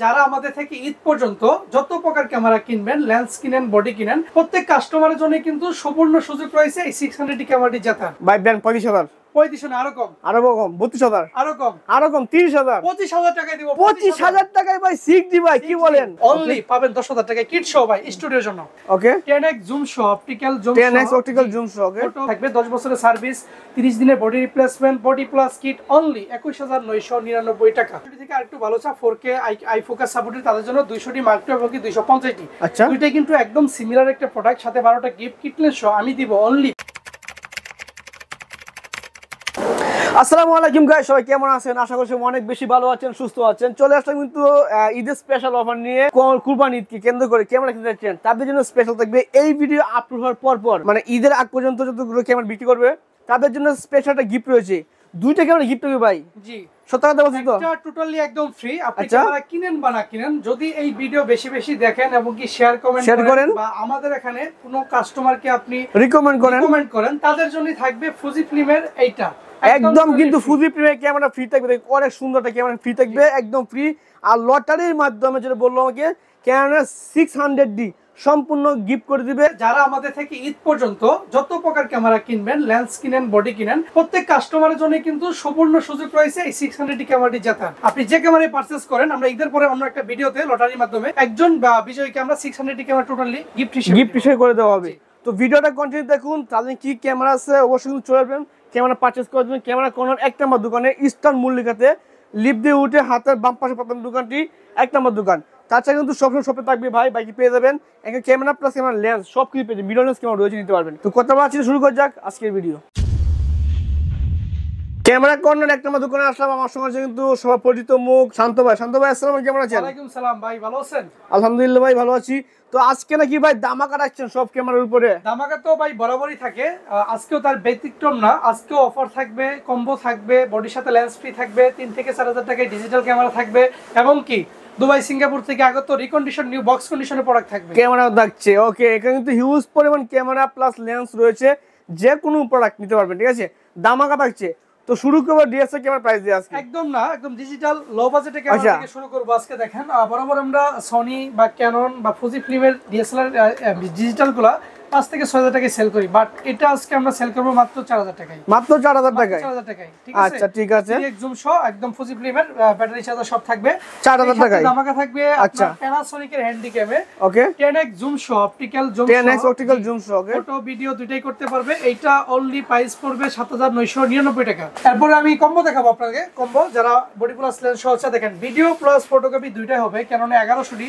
যারা আমাদের থেকে ঈদ পর্যন্ত যত প্রকার ক্যামেরা কিনবেন, লেন্স কিনেন, বডি কিনেন, প্রত্যেক কাস্টমারের জন্য কিন্তু সম্পূর্ণ সুযোগ রয়েছে এই 600D ক্যামেরাটি জেতার। ভাই ব্র্যান্ড 35,000 3500 আরো কম, আরো কম 32,000 আরো কম 30,000 25,000 টাকায় দিব। 25,000 টাকায় ভাই 6D ভাই কি বলেন? অনলি পাবেন 10,000 টাকায় কিট সহ ভাই স্টুডিওর জন্য। ওকে 10x জুম সহ, অপটিক্যাল জুম সহ, 10x অপটিক্যাল জুম সহ ওকে ফটো থাকবে 10 বছরের সার্ভিস, 30 দিনের body replacement, body plus kit only 21,999 টাকা। এটি থেকে আরেকটু ভালো চা 4K আই ফোকাস সাপোর্টেড তাদের জন্য 200D মার্ক টু এবং 250D। আচ্ছা দুইটাই কিন্তু একদম সিমিলার একটা প্রোডাক্ট, সাথে 12টা গিফট কিটলেস সহ আমি দিব অনলি। আসসালামু আলাইকুম গাইস, সবাই কেমন আছেন? আশা করছি অনেক বেশি ভালো আছেন, সুস্থ আছেন। চলে আসলাম কিন্তু ঈদের স্পেশাল অফার নিয়ে। কুরবানি ঈদকে কেন্দ্র করে ক্যামেরা কিনতে যাচ্ছেন তাদের জন্য স্পেশাল থাকবে। এই ভিডিও আপলোড হওয়ার পর মানে ঈদের আগ পর্যন্ত যতগুলো ক্যামেরা বিক্রি করবে তাদের জন্য স্পেশাল একটা গিফট রয়েছে। দুইটা ক্যামেরা গিফট হবে ভাই। জি সত্য কথা বলছি তো, এটা টোটালি একদম ফ্রি। আপনি ক্যামেরা কিনেন বা না কিনেন, যদি এই ভিডিও বেশি বেশি দেখেন এবং কি শেয়ার করেন বা আমাদের এখানে কোনো কাস্টমারকে আপনি রিকমেন্ড করেন তাদের জন্য থাকবে ফুজি ফিল্মের এইটা একদম কিন্তু ফুজি ফিল্মের ক্যামেরা ফ্রি থাকবে। অনেক সুন্দর একটা ক্যামেরা ফ্রি থাকবে, একদম ফ্রি। আর লটারির মাধ্যমে যেটা বললো আমাকে ক্যামেরা 600D সম্পূর্ণ গিফট করে দিবে। যারা আমাদের থেকে ঈদ পর্যন্ত যত প্রকার ক্যামেরা কিনবেন, লেন্স কিনেন, বডি কিনেন, প্রত্যেক কাস্টমারের জন্য কিন্তু সম্পূর্ণ সুযোগ রয়েছে এই 600D ক্যামেরাটি জেতার। আপনি যে ক্যামেরায় পারচেজ করেন, আমরা ঈদের পরে অন্য একটা ভিডিওতে লটারির মাধ্যমে একজন বিজয়ীকে আমরা 600D ক্যামেরা টোটালি গিফট হিসেবে করে দেওয়া হবে। তো ভিডিওটা কন্টিনিউ দেখুন, তাহলে কি ক্যামেরা আছে অবশ্যই চলে আসবেন, ক্যামেরা পারচেজ করে দেবেন। ক্যামেরা কোন এক নম্বর দোকানে ইস্টার্ন মল্লিকাতে লিফট দিয়ে উঠে হাতের বাম পাশে প্রথম দোকানটি 1 নম্বর দোকান। তাছাড়া কিন্তু সবসময় শপে থাকবে ভাই, বাইকে পেয়ে যাবেন একটা ক্যামেরা প্লাস ক্যামেরা লেন্স সব কিছু পেয়ে যাবেন। মিরর লেন্স ক্যামেরা রয়েছে, নিতে পারবেন। তো কথা বলা শুরু করা যাক আজকের ভিডিও। ক্যামেরা কর্নার 1 নম্বর দোকানে আসলাম। আমার সঙ্গে কিন্তু সবার পরিচিত মুখ শান্ত ভাই। শান্ত ভাই আসসালামু আলাইকুম, কেমন আছেন? ওয়ালাইকুম সালাম ভাই, ভালো আছেন? আলহামদুলিল্লাহ ভাই, ভালো আছি। তো আজকে নাকি ভাই ধামাকা রাখছেন সব ক্যামেরার উপরে? ধামাকা তো ভাই বরাবরই থাকে, আজকেও তার ব্যতিক্রম না। আজকেও অফার থাকবে, কম্বো থাকবে, বডির সাথে লেন্স ফ্রি থাকবে, 3 থেকে 4,000 টাকায় ডিজিটাল ক্যামেরা থাকবে এবং কি দুবাই সিঙ্গাপুর থেকে আগত রিকন্ডিশন নিউ বক্স কন্ডিশনের প্রোডাক্ট থাকবে। ক্যামেরাও থাকছে ওকে। এখানে কিন্তু হিউজ পরিমাণ ক্যামেরা প্লাস লেন্স রয়েছে, যে কোনো প্রোডাক্ট নিতে পারবেন, ঠিক আছে? ধামাকা থাকছে। তো শুরু করব ডিএসএলআর ক্যামেরা প্রাইস দিয়ে আজকে। একদম না, একদম ডিজিটাল লো বাজেটে ক্যামেরা থেকে শুরু করব আজকে। দেখেন বরাবর আমরা সনি বা ক্যানন বা ফুজি ফিল্মের ডিএসএলআর ডিজিটালগুলো 5 থেকে 6,000 টাকায় সেল করি, বাট এটা আজকে আমরা সেল করব মাত্র 4,000 টাকায়। মাত্র 4,000 টাকায়? 4,000 টাকায়, ঠিক আছে? আচ্ছা ঠিক আছে। জুম সহ একদম ফুজি ফিল্মের ব্যাটারি চার্জার সব থাকবে 4,000 টাকায়। ধামাকা থাকবে আপনার প্যানাসোনিকের হ্যান্ডিক্যামে ওকে 10x জুম সহ, অপটিক্যাল জুম সহ, 10x অপটিক্যাল জুম সহ ওকে, ফটো ভিডিও দুইটাই করতে পারবে। এইটা অনলি প্রাইস পড়বে 7,999 টাকা। এরপরে আমি কম্বো দেখাবো আপনাকে। কম্বো যারা বডি প্লাস লেন্স সহ আছে, দেখেন ভিডিও প্লাস ফটোগ্রাফি দুইটাই হবে। ক্যাননে 1100D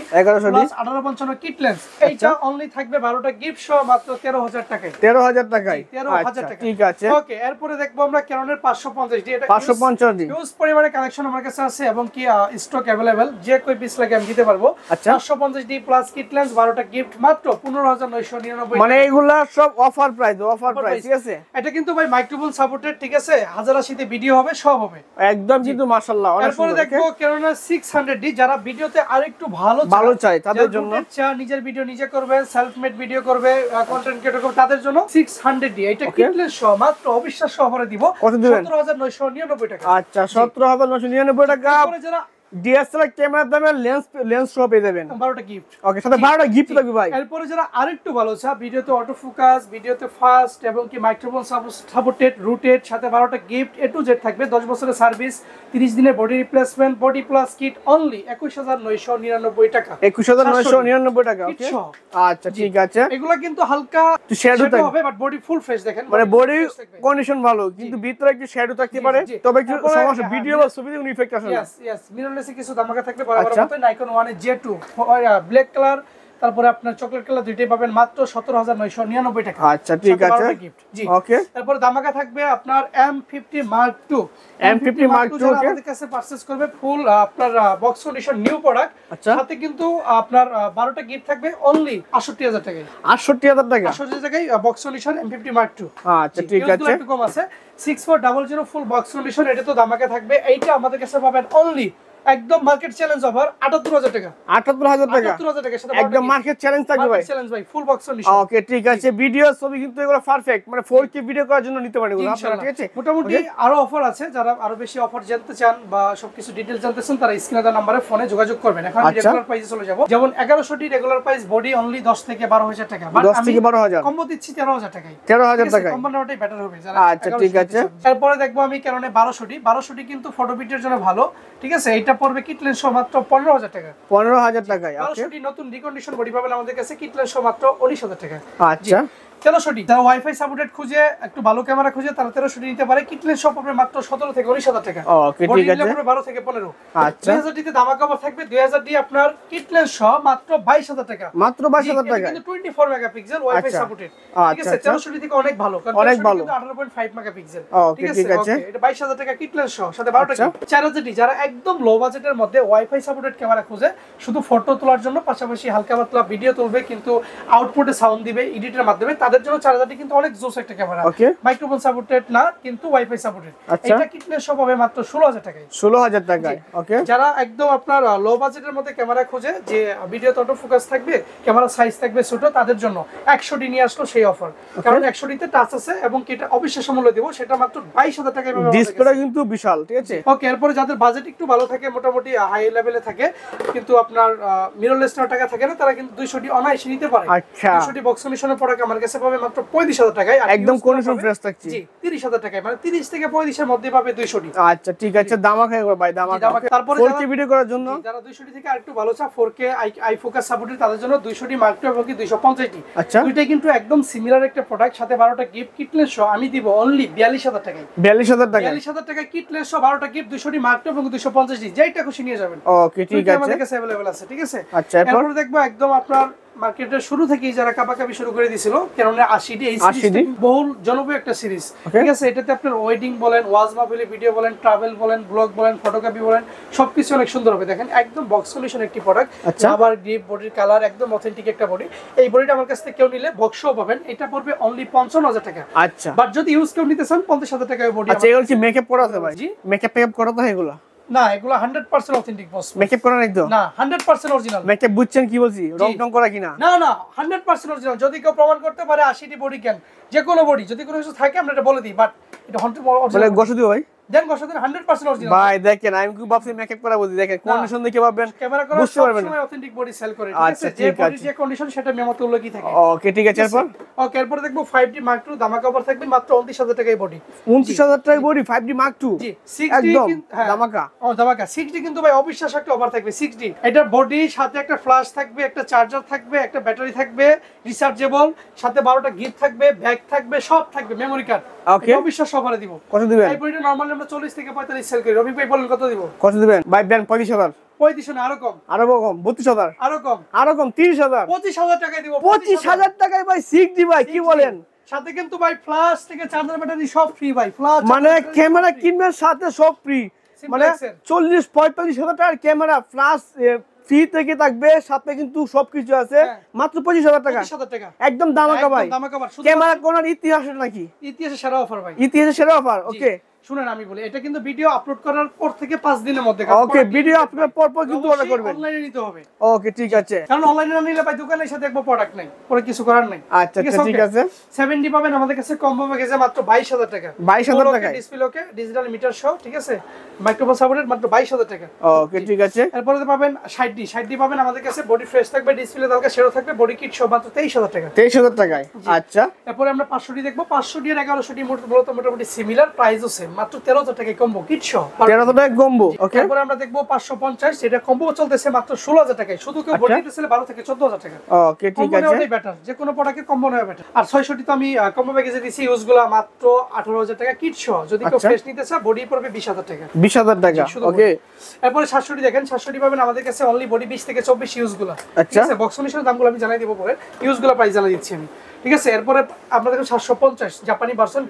প্লাস 1855 কিট লেন্স। এইটা অনলি থাকবে 12টা গিফট সহ মাত্র 13,000 টাকায়। 13,000 টাকায়? 13,000 টাকা, ঠিক আছে ওকে। এরপরে দেখবো আমরা ক্যাননের 550D। এটা 550D হিউজ পরিমাণে কালেকশন আমার কাছে আছে এবং কি স্টক अवेलेबल, যে কই পিস লাগে আমি দিতে পারবো। 550D প্লাস কিট লেন্স 12টা গিফট মাত্র 15,999। মানে এগুলা সব অফার প্রাইস, অফার প্রাইস, ঠিক আছে? এটা কিন্তু ভাই মাইক্রোফোন সাপোর্টেড, ঠিক আছে? 1080 ভিডিও হবে, সব হবে একদম কিন্তু মাশাআল্লাহ অনেক সুন্দর। এরপরে দেখবো ক্যাননের 600D। যারা ভিডিওতে আরেকটু ভালো চায় তাদের জন্য, নিজের ভিডিও নিজে করবে, সেলফ মেড ভিডিও করবে, কন্টেন্ট ক্রিয়েটর করবে, তাদের জন্য 600D। এটা কিটলেস সহ মাত্র অবিশ্বাস্য অফারে দিব। কত দিবেন? 17,999 টাকা। আচ্ছা 17,999 টাকা। যারা ডিএসএলআর ক্যামেরার দামে লেন্স সহ পেয়ে যাবেন 12টা গিফট। ওকে, সাথে 12টা গিফট থাকবে ভাই। এরপরে যারা আরেকটু ভালো চায়, ভিডিওতে অটো ফোকাস, ভিডিওতে ফাস্ট এবং কি মাইক্রোফোন সাপোর্টেড, রুটেড, সাথে 12টা গিফট A to Z থাকবে, 10 বছরের সার্ভিস, 30 দিনের body replacement, body plus kit only 21,999 টাকা। 21,999 টাকা ওকে। আচ্ছা ঠিক আছে। এগুলা কিন্তু হালকা শ্যাডো হবে, বাট বডি ফুল ফ্রেশ। দেখেন মানে বডি কন্ডিশন ভালো, কিন্তু ভিতরে একটু শ্যাডো থাকতে পারে, তবে একটু সমস্যা ভিডিও বা ছবিতে কোনো ইফেক্ট আসে না। ইয়েস মিররলেস কিছু ধামাকা থাকবে বরাবর মতো। নাইকন 1 এর J2 ব্ল্যাক কালার, তারপরে আপনার চকলেট কালার, দুইটাই পাবেন মাত্র 17,999 টাকা। আচ্ছা ঠিক আছে জি ওকে। তারপরে ধামাকা থাকবে আপনার M50 Mark II। M50 Mark II ওকে, আমাদের কাছে পারচেজ করবে ফুল আপনার বক্স কন্ডিশন নিউ প্রোডাক্ট, সাথে কিন্তু আপনার 12টা গিফট থাকবে অনলি 68,000 টাকায়। 68,000 টাকা? 68,000 টাকায় box condition M50 Mark II। আচ্ছা ঠিক আছে। একটু কম আছে 6400 ফুল বক্স কন্ডিশন, এটা তো ধামাকা থাকবে। এইটা আমাদের কাছে পাবেন অনলি একদম মার্কেট চ্যালেঞ্জ অফার 78000 টাকা। 78000 টাকা 78000 টাকা সাথে একদম মার্কেট চ্যালেঞ্জ থাকবে ভাই। চ্যালেঞ্জ ভাই ফুল বক্স কন্ডিশন। ওকে ঠিক আছে, ভিডিও ছবি কিন্তু এগুলো পারফেক্ট, মানে 4K ভিডিও করার জন্য নিতে পারেন এগুলো আপনারা, ঠিক আছে। মোটামুটি আরো অফার আছে, যারা আরো বেশি অফার জানতে চান বা সবকিছু ডিটেইলস জানতে চান তারা স্ক্রিনে দেওয়া নম্বরে ফোনে যোগাযোগ করবেন। এখন আমি রেগুলার প্রাইসে চলে যাব। যেমন 1100 টি রেগুলার প্রাইস, বডি অনলি 10 থেকে 12000 টাকা, বাট 10 থেকে 12000 কম্বো দিচ্ছি 13000 টাকায়। 13000 টাকায় কম্বো নেওয়াটাই বেটার হবে যারা। আচ্ছা ঠিক আছে। তারপরে দেখবো আমি কারণে 1200 টি কিন্তু ফটো ভিডিওর জন্য ভালো, ঠিক আছে। এটা পড়বে কিট লেন্স সহ মাত্র 15000 টাকা। 15000 টাকায়। ওকে 1200 টি নতুন রিকন্ডিশন বডি পাবেন আমাদের কাছে কিট লেন্স সহ মাত্র 19000 টাকা। আচ্ছা 1300 টি যারা ওয়াইফাই সাপোর্টেড খুঁজে একটু ভালো ক্যামেরা খুঁজে তারা 1300 টি নিতে পারে। কিট লেন্স সহ পাবে মাত্র 17 থেকে 19000 টাকা। ওকে ঠিক আছে। 12 থেকে 15। আচ্ছা 2000 টিতে ধামাকা অফার থাকবে। 2000 টি আপনার কিট লেন্স সহ মাত্র 22000 টাকা। মাত্র 22000 টাকা কিন্তু 24 মেগাপিক্সেল ওয়াইফাই সাপোর্টেড, ঠিক আছে। 1300 টি থেকে অনেক ভালো, কারণ অনেক ভালো, কিন্তু 18.5 মেগাপিক্সেল, ঠিক আছে। ওকে এটা 22000 টাকা কিট লেন্স সহ সাথে 12 টাকা। 4000 টি যারা একদম লো বাজেটের মধ্যে ওয়াইফাই সাপোর্টেড ক্যামেরা খুঁজে শুধু ফটো তোলার জন্য, পাশাপাশি হালকা পাতলা ভিডিও তুলবে কিন্তু আউটপুটে সাউন্ড দিবে এডিটের মাধ্যমে, তাদের জন্য 4000 টি কিন্তু অনেক জোস একটা ক্যামেরা। মাইক্রোফোন সাপোর্টেড না কিন্তু ওয়াইফাই সাপোর্টেড। এটা কিট লেন্স সহ পাবে মাত্র 16000 টাকায়। 16000 টাকায়। ওকে যারা একদম আপনার লো বাজেটের মধ্যে ক্যামেরা খুঁজে যে ভিডিওতে অটো ফোকাস থাকবে, ক্যামেরা সাইজ থাকবে ছোট, তাদের জন্য 100 টি নিয়ে আসলো সেই অফার। কারণ 100 টিতে টাচ আছে এবং কিটা অবিশ্বাস্য মূল্য দেব, সেটা মাত্র 22000 টাকায় পাবেন। ডিসপ্লেটা কিন্তু বিশাল, ঠিক আছে। ওকে এরপরে যাদের বাজেট একটু ভালো থাকে, মোটামুটি হাই লেভেলে থাকে কিন্তু আপনার মিররলেস টাকা থাকে না, তারা কিন্তু 200 টি অনায়াসে নিতে পারে। আচ্ছা 200 টি বক্স কন্ডিশনের প্রোডাক্ট আমার কাছে পাবে মাত্র 35000 টাকায়। একদম কন্ডিশন ফ্রেশ থাকছে। জি 30000 টাকায়, মানে 30 থেকে 35 এর মধ্যে পাবে 200 টি। আচ্ছা ঠিক আছে, দামাকা এগুলো ভাই, দামাকা। তারপরে 4K ভিডিও করার জন্য যারা 200 টি থেকে আরেকটু ভালো চায় 4K আই ফোকাস সাপোর্টেড, তাদের জন্য 200 টি মার্ক টু এবং 250 টি। আচ্ছা দুইটাই কিন্তু একদম সিমিলার একটা প্রোডাক্ট, সাথে 12টা গিফট কিট লেন্স সহ আমি দিব অনলি 42000 টাকায়। 42000 টাকা। 42000 টাকা কিট লেন্স সহ 12টা গিফট, 200 টি মার্ক টু এবং 250 টি, যেটা খুশি নিয়ে যাবেন। ওকে ঠিক আছে, আমাদের কাছে अवेलेबल আছে, ঠিক আছে। আচ্ছা এরপর দেখবো একদম আপনার মার্কেটের শুরু থেকেই যারা কাপাকাপি শুরু করে দিয়েছিল, কারণ 80 টি এই সিরিজটা বহুল জনপ্রিয় একটা সিরিজ, ঠিক আছে। এটাতে আপনার ওয়েডিং বলেন, ওয়াজ মাহফিলের ভিডিও বলেন, ট্রাভেল বলেন, ব্লগ বলেন, ফটোগ্রাফি বলেন, সবকিছু অনেক সুন্দর হবে। দেখেন একদম বক্স সলিউশন একটি প্রোডাক্ট, আবার গ্রিপ বডির কালার একদম অথেন্টিক একটা বডি। এই বডিটা আমার কাছ থেকে কেউ নিলে বক্সও পাবেন, এটা পড়বে অনলি 55000 টাকা। আচ্ছা বাট যদি ইউজ কেউ নিতে চান 50000 টাকা বডি। আচ্ছা এগুলো কি মেকআপ করা আছে ভাই? জি মেকআপ করা তো এগুলো না, এগুলো 100% অথেন্টিক বস। মেকআপ করা নাই তো? না 100% অরিজিনাল। মেকআপ বুঝছেন কি বলছি, রং টং করা কিনা? না না 100% অরিজিনাল। যদি কেউ প্রমাণ করতে পারে 80 টি বডি ক্যান, যে কোনো বডি যদি কোনো কিছু থাকে আমরা এটা বলে দিই, বাট এটা 100% বলে গোশো দিও ভাই। দেন বসা দেন 100% অরিজিনাল। ভাই দেখেন আমি কি ভাবছি মেকআপ করা বলছি, দেখেন কন্ডিশন দেখে পাবেন, ক্যামেরা করা বুঝতে পারবেন সবসময় অথেন্টিক বডি সেল করে, ঠিক আছে। যে বডি যে কন্ডিশন সেটা মেমোতে উল্লেখই থাকে। ওকে ঠিক আছে। এরপর ওকে এরপর দেখবো 5D Mark II ধামাকা অফার থাকবে মাত্র 29000 টাকায় বডি। 29000 টাকায় বডি 5D Mark II। জি 6D একদম হ্যাঁ ধামাকা। ধামাকা 6D কিন্তু ভাই অবিশ্বাস্য একটা অফার থাকবে। 6D এটা বডি সাথে একটা ফ্ল্যাশ থাকবে, একটা চার্জার থাকবে, একটা ব্যাটারি থাকবে রিচার্জেবল, সাথে 12টা গিফট থাকবে, ব্যাগ থাকবে, সব থাকবে, মেমোরি কার্ড। ওকে অবিশ্বাস্য অফারে দিব। কত দিবেন? এই বডিটা নরমালি আমরা 40 থেকে 45 সেল করি। রবি ভাই বলেন কত দিব? কত দিবেন ভাই? ব্যান 25000। 35 না আরো কম? আরো কম 32000। আরো কম? আরো কম 30000। 25000 টাকায় দিব। 25000 টাকায় ভাই 6D ভাই, কি বলেন? সাথে কিন্তু ভাই ফ্ল্যাশ থেকে চার্জার ব্যাটারি সব ফ্রি ভাই। ফ্ল্যাশ মানে ক্যামেরা কিনবেন সাথে সব ফ্রি, মানে 40-45,000 টাকার ক্যামেরা ফ্ল্যাশ ফ্রি থেকে থাকবে, সাথে কিন্তু সবকিছু আছে। মাত্র 25000 টাকা। 25000 টাকা একদম দামাকা ভাই। দামাকা অফার। ক্যামেরা কোনার ইতিহাসের নাকি? ইতিহাসে সেরা অফার ভাই। ইতিহাসে সেরা অফার। ওকে শুনেন আমি বলি, এটা কিন্তু ভিডিও আপলোড করার পর থেকে 5 দিনের মধ্যে। ওকে ভিডিও আপলোড পর কিন্তু অর্ডার করবেন। অনলাইনে নিতে হবে। ওকে ঠিক আছে, কারণ অনলাইনে না নিলে ভাই দোকানে এসে দেখবো প্রোডাক্ট নাই, পরে কিছু করার নাই। আচ্ছা ঠিক আছে। 7D পাবেন আমাদের কাছে কম্বো প্যাকেজে মাত্র 22000 টাকা। 22000 টাকা ডিসপ্লে ওকে, ডিজিটাল মিটার সহ, ঠিক আছে। মাইক্রোফোন সাপোর্টেড মাত্র 22000 টাকা। ওকে ঠিক আছে। এরপরে পাবেন 60D পাবেন আমাদের কাছে, বডি ফ্রেশ থাকবে, ডিসপ্লে হালকা শেডো থাকবে, বডি কিট সহ মাত্র 23000 টাকা। 23000 টাকায়। আচ্ছা এরপরে আমরা 500D দেখবো। 500D আর 1100D মোটামুটি সিমিলার, প্রাইসও সেম, মাত্র 13000 টাকা কম্বো কিট সহ। 13000 টাকা কম্বো। ওকে এরপরে আমরা দেখবো 550, এটা কম্বো চলতেছে মাত্র 16000 টাকায়। শুধু কেউ বডি দিতেছে 12 থেকে 14000 টাকা। ওকে ঠিক আছে, ওটাই বেটার, যে কোনো প্রোডাক্টের কম্বো নেওয়া বেটার। আর 600D তো আমি কম্বো প্যাকেজে দিছি ইউজগুলা মাত্র 18000 টাকা কিট সহ। যদি কেউ ফ্রেশ নিতে চায় বডি পড়বে 20000 টাকা। 20000 টাকা। ওকে এরপরে 700D দেখেন। 700D পাবেন আমাদের কাছে অনলি বডি 20 থেকে 24 ইউজগুলা, ঠিক আছে। বক্স কন্ডিশনের দামগুলো আমি জানাই দিব পরে, ইউজগুলা প্রাইস জানাই দিচ্ছি আমি, ঠিক আছে। এরপরে আপনাদের 750 জাপানি ভার্সন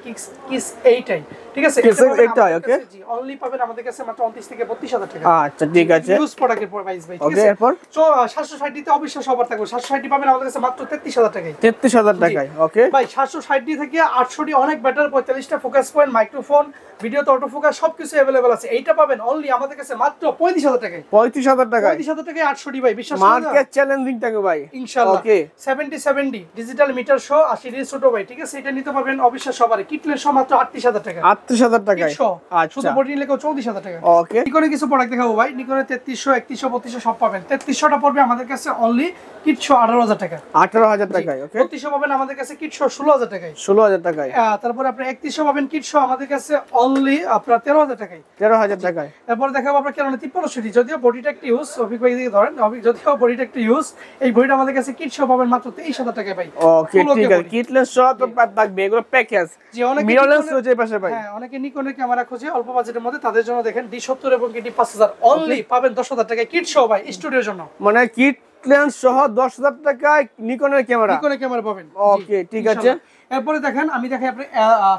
কিস এইটাই, ঠিক আছে। এটা ওকে জি অনলি পাবেন আমাদের কাছে মাত্র 29 থেকে 32000 টাকা। আচ্ছা ঠিক আছে ইউজ প্রোডাক্টের প্রাইস ভাই, ঠিক ওকে আছে। এরপর তো 760 তে অবশ্যই সবার থাকবে, 760 পাবেন আমাদের কাছে মাত্র 33000 টাকায়। 33000 টাকায় ওকে ভাই 760 থেকে 800 অনেক বেটার, 45টা ফোকাস পয়েন্ট, মাইক্রোফোন, ভিডিওতে অটো ফোকাস সবকিছু अवेलेबल আছে। এইটা পাবেন অনলি আমাদের কাছে মাত্র 35000 টাকায়। 35000 টাকায় 35000 টাকায় 800 ভাই, বিশ্বাস করেন মার্কেট চ্যালেঞ্জিং থাকে ভাই ইনশাআল্লাহ। ওকে 70 ডিজিটাল মিটার শো 80 ডি ছোট ভাই, ঠিক আছে। এটা নিতে পারবেন অবশ্যই সবারই। কিটলের শো মাত্র 38000 টাকা। 38000 টাকায় আচ্ছা শুধু আচ্ছা বডি নিলে 34000 টাকা। ওকে নিকনে কিছু প্রোডাক্ট দেখাবো ভাই। নিকনে 3300 3100 3200 সব পাবেন। 3300টা পড়বে আমাদের কাছে অনলি কিট শো 18000 টাকা। 18000 টাকায় ওকে 3200 পাবেন আমাদের কাছে কিট শো 16000 টাকায়। 16000 টাকায় তারপরে আপনি 3100 পাবেন কিট শো আমাদের কাছে অনলি আপনার 13000 টাকায়। 13000 টাকায় তারপর দেখাবো আপনার কেন 5300 যদিও বডিটা একটু ইউজ, অফিক ভাই দিকে ধরেন, অফিক যদিও বডিটা একটু ইউজ, এই বডিটা আমাদের কাছে কিট শো পাবেন মাত্র 23000 টাকায় ভাই। ওকে ঠিক আছে কিটলেস সব তো থাকবে এগুলো প্যাকেজ যে অনেকে মিররলেস রয়েছে এই পাশে ভাই হ্যাঁ অনেকে নিকনের ক্যামেরা খোঁজে অল্প বাজেটের মধ্যে, তাদের জন্য দেখেন D70 এবং D5000 অনলি পাবেন 10000 টাকায় কিট শো ভাই স্টুডিওর জন্য। মানে কিট লেন্স সহ 10000 টাকায় নিকনের ক্যামেরা নিকনের ক্যামেরা পাবেন। ওকে ঠিক আছে এরপরে দেখেন আমি দেখাই আপনি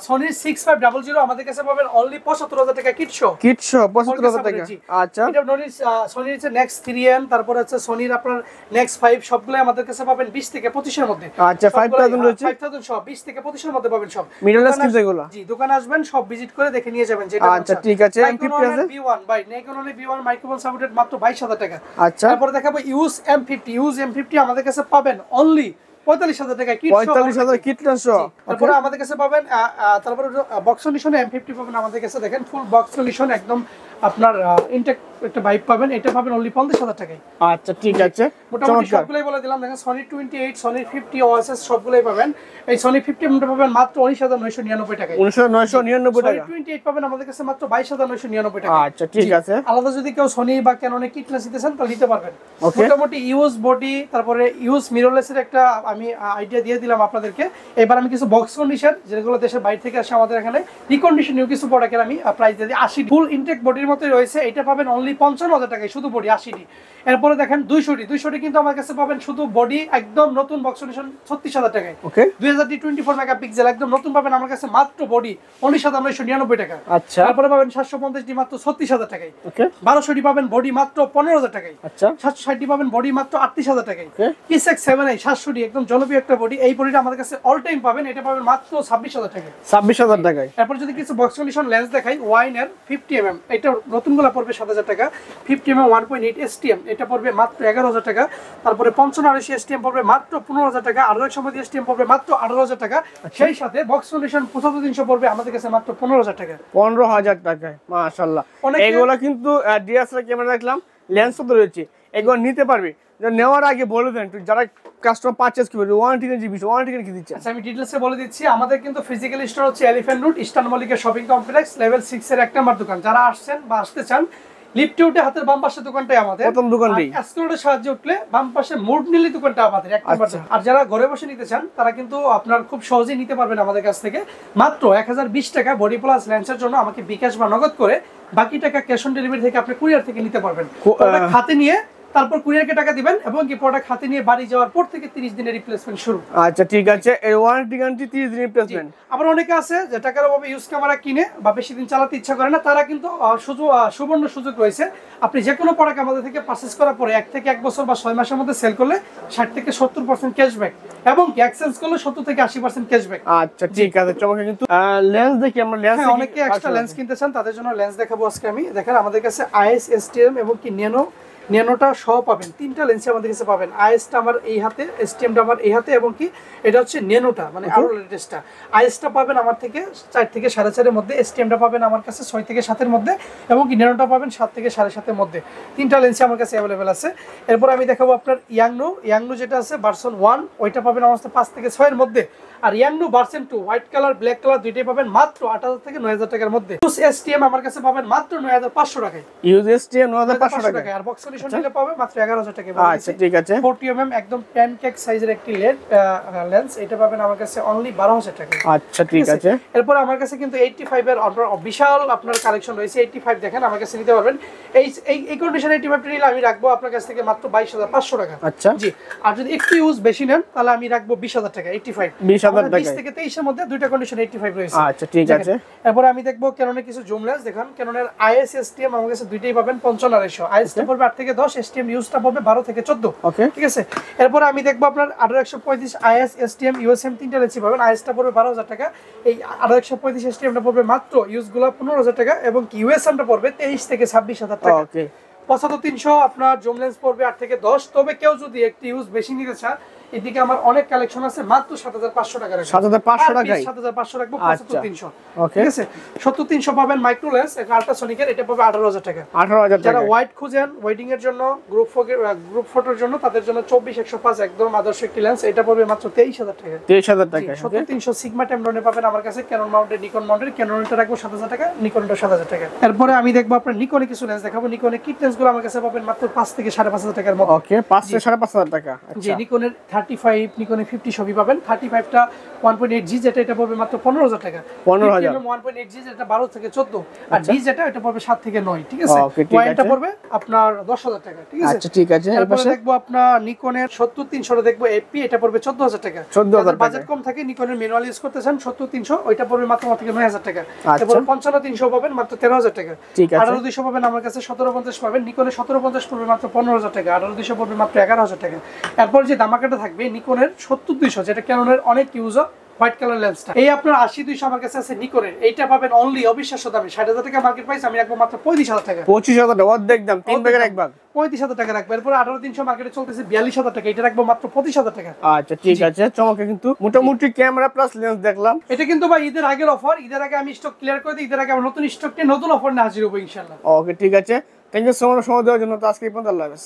সনির 6500 আমাদের কাছে পাবেন অনলি 75000 টাকা কিট শো। কিট শো 75000 টাকা আচ্ছা এটা সনির হচ্ছে নেক্সট 3M, তারপর হচ্ছে সনির আপনার নেক্সট 5 সবগুলো আমাদের কাছে পাবেন 20 থেকে 25 এর মধ্যে। আচ্ছা 5000 রয়েছে 5000 সব 20 থেকে 25 এর মধ্যে পাবেন সব। মিররলেস কিন্তু এগুলো জি দোকানে আসবেন সব ভিজিট করে দেখে নিয়ে যাবেন যেটা। আচ্ছা ঠিক আছে M50 আছে B1 ভাই নিকন B1 মাইক্রোফোন সাপোর্টেড মাত্র 22000 টাকা। আচ্ছা তারপর দেখাবো ইউজ M50 আমাদের কাছে পাবেন অনলি 45000 টাকা কিট শো। 45000 কিট লেন্স সহ তারপরে আমাদের কাছে পাবেন তারপরে বক্স সলিউশন M50 পাবেন আমাদের কাছে, দেখেন ফুল বক্স সলিউশন একদম আপনার ইনটেক একটা ভাইব পাবেন। এটা পাবেন অনলি 50000 টাকায়। আচ্ছা ঠিক আছে মোটামুটি সবগুলাই বলে দিলাম। দেখেন সনি 28 সনি 50 OSS সবগুলাই পাবেন। এই সনি 50 মডেল পাবেন মাত্র 19999 টাকায়। 19999 সনি টাকা 28 পাবেন আমাদের কাছে মাত্র 22999 টাকা। আচ্ছা ঠিক আছে আলাদা যদি কেউ সনি বা ক্যাননে কিটলেস নিতে চান তাহলে নিতে পারবেন। ওকে মোটামুটি ইউজ বডি তারপরে ইউজ মিররলেসের একটা আমি আইডিয়া দিয়ে দিলাম আপনাদেরকে। এবার আমি কিছু বক্স কন্ডিশন যেগুলো দেশের বাইরে থেকে আসে আমাদের এখানে রিকন্ডিশনীয় কিছু প্রোডাক্টের আমি প্রাইস দিয়ে দিই। 80 ফুল ইনটেক বডির মতোই রয়েছে, এটা পাবেন অনলি 55000 টাকায় শুধু বডি 80 এরপরে দেখেন 200 কিন্তু আমার কাছে পাবেন শুধু বডি একদম নতুন বক্স সলিউশন 36000 টাকায়। ওকে 2024 মেগাপিক্সেল একদম নতুন পাবেন আমার কাছে মাত্র বডি 19999 টাকা। আচ্ছা তারপরে পাবেন 750 ডি মাত্র 36000 টাকায়। ওকে 1200 ডি পাবেন বডি মাত্র 15000 টাকায়। আচ্ছা 760 ডি পাবেন বডি মাত্র 38000 টাকায়। ওকে কিসেক 7i 700 ডি একদম জনপ্রিয় একটা বডি, এই বডিটা আমাদের কাছে অল টাইম পাবেন, এটা পাবেন মাত্র 26000 টাকায়। 26000 টাকায় এরপর যদি কিছু বক্স সলিউশন লেন্স দেখাই ওয়াইনের 50mm এটা নতুনগুলো পড়বে 7000 টাকা। 50mm 1.8 STM এটা পড়বে মাত্র 11000 টাকা। তারপরে 55 STM পড়বে মাত্র 15000 টাকা। আর এক সময় STM পড়বে মাত্র 18000 টাকা। সেই সাথে বক্স সলিউশন 75300 পড়বে আমাদের কাছে মাত্র 15000 টাকা। 15000 টাকায় মাশাআল্লাহ। এগুলো কিন্তু ডিএসএলআর ক্যামেরা দেখলাম লেন্স তো রয়েছে, এগুলো নিতে পারবে। নেওয়ার আগে বলে দেন একটু যারা কাস্টমার পারচেজ করবে ওয়ারেন্টি কি দিচ্ছে? আচ্ছা আমি ডিটেইলসে বলে দিচ্ছি। আমাদের কিন্তু ফিজিক্যাল স্টোর হচ্ছে elephant road eastern Mallika shopping complex level 6 এর 1 নম্বর দোকান। যারা আসছেন বা আসতে চান লিফটে উঠে হাতের বাম পাশে দোকানটাই আমাদের প্রথম দোকানটাই। এসকেলেটরের সাহায্যে উঠলে বাম পাশে মোড় নিলে দোকানটা আমাদের 1 নম্বর। আর যারা ঘরে বসে নিতে চান তারা কিন্তু আপনার খুব সহজেই নিতে পারবেন আমাদের কাছ থেকে মাত্র 1020 টাকা বডি প্লাস লেন্সের জন্য আমাকে বিকাশ বা নগদ করে, বাকি টাকা ক্যাশ অন ডেলিভারি থেকে আপনি কুরিয়ার থেকে নিতে পারবেন। হাতে নিয়ে তারপর কুরিয়ারকে টাকা দিবেন এবং কি প্রোডাক্ট হাতে নিয়ে বাড়ি যাওয়ার পর থেকে 30 দিনের রিপ্লেসমেন্ট শুরু। আচ্ছা ঠিক আছে এই ওয়ারেন্টি গ্যারান্টি 30 দিনের রিপ্লেসমেন্ট। আবার অনেকে আছে যে টাকার অভাবে ইউজ ক্যামেরা কিনে বা বেশি দিন চালাতে ইচ্ছা করে না, তারা কিন্তু সুবর্ণ সুযোগ রয়েছে। আপনি যে কোনো প্রোডাক্ট আমাদের থেকে পারচেজ করার পরে 1 থেকে 1 বছর বা 6 মাসের মধ্যে সেল করলে 60 থেকে 70% ক্যাশব্যাক এবং কি এক্সচেঞ্জ করলে 70 থেকে 80% ক্যাশব্যাক। আচ্ছা ঠিক আছে চমৎকার। কিন্তু লেন্স দেখি আমরা লেন্স অনেকে এক্সট্রা লেন্স কিনতে চান তাদের জন্য লেন্স দেখাবো আজকে আমি। দেখেন আমাদের কাছে IS STM এবং কি ন্যানোটা সহ পাবেন। 3টা লেন্স আমাদের কাছে পাবেন। আইএসটা আমার এই হাতে, এসটিএমটা আমার এই হাতে এবং কি এটা হচ্ছে ন্যানোটা মানে আরো লেটেস্টটা। আইএসটা পাবেন আমার থেকে 4 থেকে 4.5 এর মধ্যে, এসটিএমটা পাবেন আমার কাছে 6 থেকে 7 এর মধ্যে এবং কি ন্যানোটা পাবেন 7 থেকে 7.5 এর মধ্যে। 3টা লেন্স আমার কাছে अवेलेबल আছে। এরপর আমি দেখাবো আপনার ইয়াংনো যেটা আছে ভার্সন 1 ওইটা পাবেন আমার কাছে 5 থেকে 6 এর মধ্যে। আর ইয়াংনো version 2 white colour black colour দুইটাই পাবেন মাত্র 8000 থেকে 9000 টাকার মধ্যে। ইউজ এসটিএম আমার কাছে পাবেন মাত্র 9500 টাকায়। ইউজ এসটিএম 9500 টাকায়। আর বক্স কন্ডিশন নিলে পাবে মাত্র 11000 টাকা। আচ্ছা ঠিক আছে। 40 mm একদম প্যানকেক সাইজের একটি লেন্স, এটা পাবেন আমার কাছে অনলি 12000 টাকা। আচ্ছা ঠিক আছে। এরপর আমার কাছে কিন্তু 85 এর বিশাল আপনার কালেকশন রয়েছে। 85 দেখেন আমার কাছে নিতে পারবেন। এই কন্ডিশন 85 নিলে আমি রাখবো আপনার কাছ থেকে মাত্র 22500 টাকা। আচ্ছা জি, আর যদি একটু ইউজ বেশি নেন তাহলে আমি রাখবো 20000 টাকা। 85 20000 টাকা 20 থেকে 23 এর মধ্যে দুইটা কন্ডিশন 85 রয়েছে। আচ্ছা ঠিক আছে। এরপর আমি দেখবো ক্যাননের কিছু জুম লেন্স। দেখেন ক্যাননের IS STM আমার কাছে দুইটাই পাবেন 55 IS টা পড়বে 8 থেকে 10, STM ইউজটা পড়বে 12 থেকে 14। ওকে ঠিক আছে। এরপর আমি দেখবো আপনার 18135 IS STM USM তিনটা লেন্সই পাবেন। IS টা পড়বে 12000 টাকা। এই 18135 STM টা পড়বে মাত্র ইউজগুলো 15000 টাকা এবং কি USM টা পড়বে 23 থেকে 26000 টাকা। ওকে 75300 আপনার জুম লেন্স পড়বে 8 থেকে 10। তবে কেউ যদি একটি ইউজ বেশি নিতে চায় এদিকে আমার অনেক কালেকশন আছে মাত্র 7500 টাকা রাখবো। 7500 টাকায় 7500 রাখবো। আচ্ছা 75300 ওকে ঠিক আছে। 70300 পাবেন মাইক্রো লেন্স আল্ট্রাসনিকের, এটা পাবে 18000 টাকা। 18000 টাকা। যারা হোয়াইট খুঁজেন ওয়েডিং এর জন্য, গ্রুপ ফটোর জন্য, তাদের জন্য 24105 একদম আদর্শ একটি লেন্স, এটা পড়বে মাত্র 23000 টাকা। 23000 টাকা। 70300 সিগমা টেমরনে পাবেন আমার কাছে ক্যানন মাউন্টেড, নিকন মাউন্টেড। ক্যাননটা রাখবো 7000 টাকা, নিকনটা 7000 টাকা। এরপরে আমি দেখবো আপনার নিকনে কিছু লেন্স দেখাবো। নিকনের কিট লেন্সগুলো আমার কাছে পাবেন মাত্র 5 থেকে 5500 টাকার মতো। ওকে 5 থেকে 5500 টাকা। জি, আচ্ছা নিকনের 35, নিকনের 50 সবই পাবেন। 35টা 1.8G যেটা, এটা পড়বে মাত্র 15000 টাকা। 15000 1.8G যেটা 12 থেকে 14, আর D যেটা এটা পড়বে 7 থেকে 9। ঠিক আছে। ওকে ঠিক পয়েন্টটা আছে। পড়বে আপনার 10000 টাকা। ঠিক আছে। আচ্ছা ঠিক আছে। এরপরে দেখবো আপনার নিকনের 70300 দেখবো FP, এটা পড়বে 14000 টাকা। 14000 টাকা। বাজেট কম থাকে, নিকনের ম্যানুয়াল ইউজ করতে চান 70300, ওইটা পড়বে মাত্র থেকে 9000 টাকা। আচ্ছা। এরপর 55300 পাবেন মাত্র 13000 টাকা। ঠিক আছে। 18200 পাবেন আমার কাছে 1750 পাবেন। নিকনের 1750 পড়বে মাত্র 15000 টাকা। 18200 পড়বে মাত্র 11000 টাকা। এরপর যে দামাকাটা থাকবে নিকনের 70200, যেটা ক্যাননের অনেক ইউজ হোয়াইট কালার লেন্সটা, এই আপনার 80200 আমার কাছে আছে নিকনের, এইটা পাবেন অনলি অবিশ্বাস্য দামে 60000 টাকা মার্কেট প্রাইস, আমি রাখবো মাত্র 25000 টাকা। 25000 টাকা অর্ধেক দাম, 3 ভাগের 1 ভাগ 35000 টাকা রাখবো। এরপর 18300 মার্কেটে চলতেছে 42000 টাকা, এটা রাখবো মাত্র 25000 টাকা। আচ্ছা ঠিক আছে। চমকে কিন্তু মোটামুটি ক্যামেরা প্লাস লেন্স দেখলাম। এটা কিন্তু ভাই ঈদের আগের অফার, ঈদের আগে আমি স্টক ক্লিয়ার করে দিই, ঈদের আগে আমরা নতুন স্টক নিয়ে নতুন অফার নিয়ে হাজির হবো ইনশাআল্লাহ। ওকে ঠিক আছে। থ্যাংক ইউ সো মাচ সময় দেওয়ার জন্য। তো আজকে এই পর্যন্ত, আল্লাহ হাফেজ।